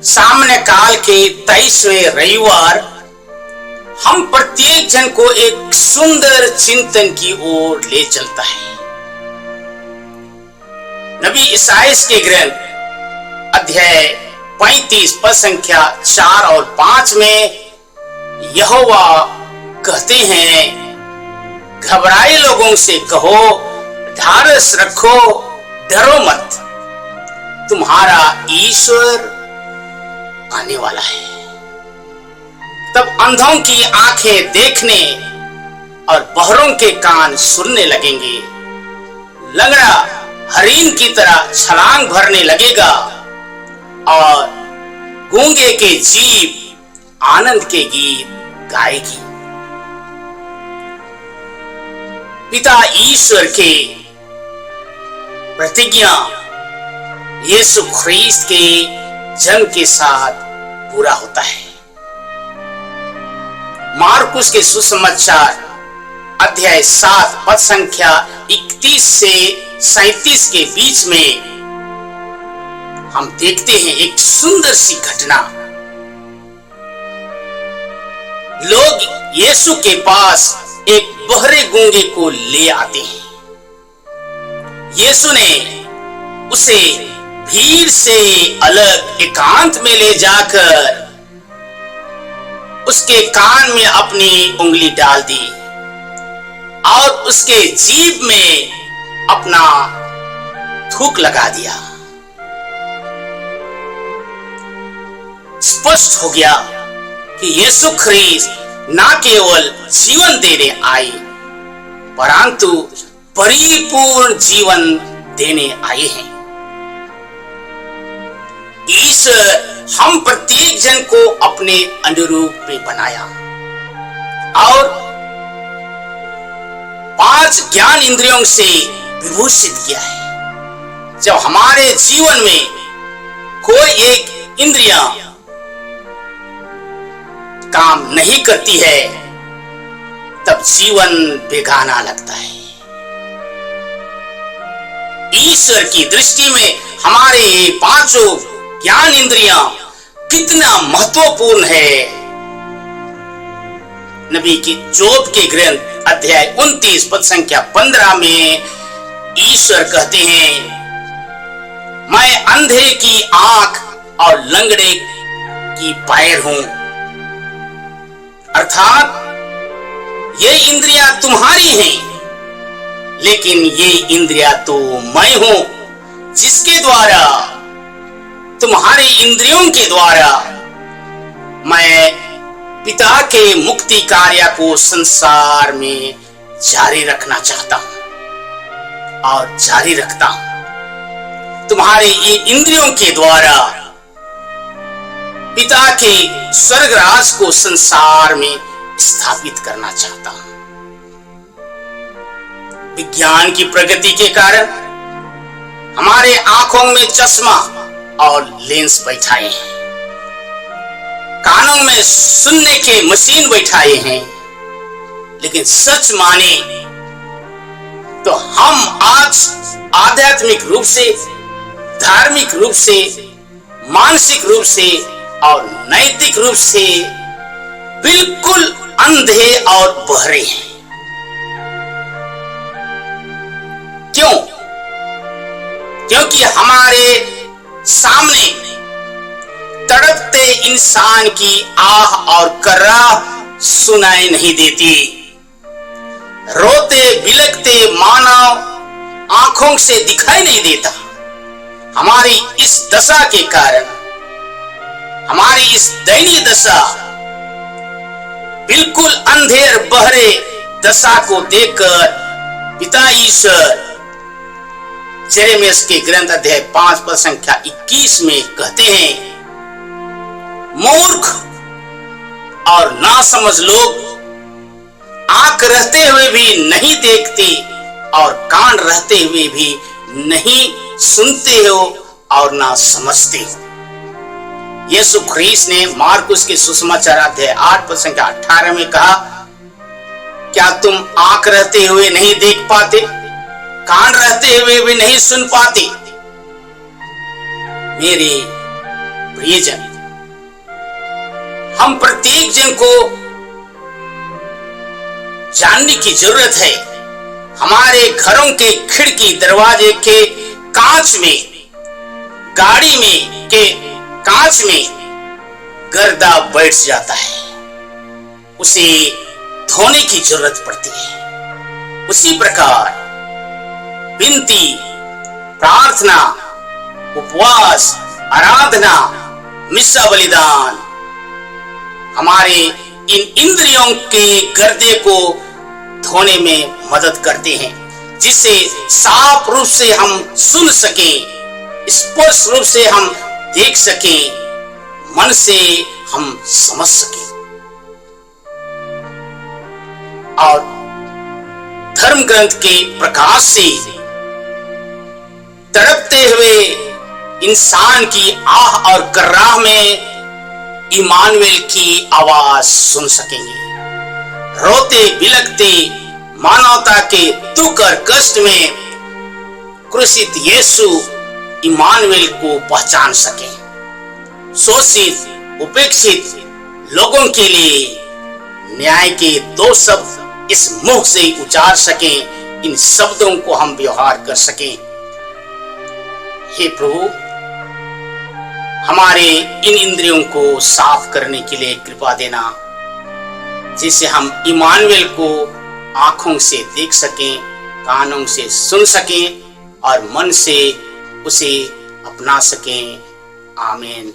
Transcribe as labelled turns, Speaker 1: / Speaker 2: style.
Speaker 1: सामने काल के 23वें रविवार हम प्रत्येक जन को एक सुंदर चिंतन की ओर ले चलता है। नबी ईसाइयाह के ग्रंथ अध्याय 35 पद संख्या 4 और 5 में यहोवा कहते हैं, घबराए लोगों से कहो, ढाढ़स रखो, डरो मत, तुम्हारा ईश्वर आने वाला है। तब अंधों की आंखें देखने और बहरों के कान सुनने लगेंगे। लंगड़ा हरिन की तरह छलांग भरने लगेगा और गूंगे के जीभ आनंद के गीत गाएगी। पिता ईश्वर के प्रतिज्ञा यीशु ख्रीस्त के जन्म के साथ पूरा होता है। मार्कुस के सुसमाचार अध्याय 7 पद संख्या 31 से 37 के बीच में हम देखते हैं एक सुंदर सी घटना। लोग यीशु के पास एक बहरे गूंगे को ले आते हैं। यीशु ने उसे भीड़ से अलग एकांत में ले जाकर उसके कान में अपनी उंगली डाल दी और उसके जीभ में अपना थूक लगा दिया। स्पष्ट हो गया कि यीशु ख्रीस्त ना केवल जीवन देने आए परंतु परिपूर्ण जीवन देने आए हैं। ईश्वर हम प्रत्येक जन को अपने अनुरूप में बनाया और 5 ज्ञान इंद्रियों से विभूषित किया है। जब हमारे जीवन में कोई एक इंद्रियां काम नहीं करती है तब जीवन बेगाना लगता है। ईश्वर की दृष्टि में हमारे 5 ज्ञान इंद्रियां कितना महत्वपूर्ण है। नबी की जोब के ग्रंथ अध्याय 29 पद संख्या 15 में ईश्वर कहते हैं, मैं अंधे की आंख और लंगड़े की पैर हूं। अर्थात ये इंद्रियां तुम्हारी हैं, लेकिन ये इंद्रियां तो मैं हूं जिसके द्वारा, तुम्हारे इंद्रियों के द्वारा मैं पिता के मुक्ति कार्य को संसार में जारी रखना चाहता हूं और जारी रखता हूं। तुम्हारे ये इंद्रियों के द्वारा पिता के स्वर्ग राज को संसार में स्थापित करना चाहता हूं। विज्ञान की प्रगति के कारण हमारे आंखों में चश्मा और लेंस बैठाए हैं, कानों में सुनने के मशीन बैठाए हैं, लेकिन सच माने तो हम आज आध्यात्मिक रूप से, धार्मिक रूप से, मानसिक रूप से और नैतिक रूप से बिल्कुल अंधे और बहरे हैं। क्यों? क्योंकि हमारे सामने तड़पते इंसान की आह और कराह सुनाई नहीं देती। रोते बिलखते मानव आंखों से दिखाई नहीं देता। हमारी इस दशा के कारण, हमारी इस दयनीय दशा, बिल्कुल अंधे और बहरे दशा को देखकर पिता ईश्वर यिर्मयाह के ग्रंथ अध्याय 5 पद संख्या 21 में कहते हैं, मूर्ख और नासमझ लोग आंख रहते हुए भी नहीं देखते और कान रहते हुए भी नहीं सुनते हो और ना समझते हो। यीशु ख्रीस्त ने मार्कुस के सुसमाचार अध्याय 8 पद संख्या 18 में कहा, क्या तुम आंख रहते हुए नहीं देख पाते, कान रहते हुए भी नहीं सुन पाते? मेरे प्रियजन, हम प्रत्येक जन को जानने की जरूरत है। हमारे घरों के खिड़की दरवाजे के कांच में, गाड़ी में के कांच में गर्दा बैठ जाता है, उसे धोने की जरूरत पड़ती है। उसी प्रकार विनती, प्रार्थना, उपवास, आराधना, मिस्सा बलिदान हमारे इन इंद्रियों के गर्दे को धोने में मदद करते हैं, जिससे साफ रूप से हम सुन सकें, स्पष्ट रूप से हम देख सकें, मन से हम समझ सकें और धर्म ग्रंथ के प्रकाश से तड़पते हुए इंसान की आह और कर्राह में इमानुएल की आवाज सुन सकेंगे। रोते बिलखते मानवता के दुख और कष्ट में क्रूसित यीशु इमानुएल को पहचान सके। शोषित, उपेक्षित लोगों के लिए न्याय के दो शब्द इस मुख से उच्चार सकें, इन शब्दों को हम व्यवहार कर सकें। हे प्रभु, हमारे इन इंद्रियों को साफ करने के लिए कृपा देना, जिससे हम इमानुएल को आंखों से देख सकें, कानों से सुन सकें और मन से उसे अपना सकें। आमीन।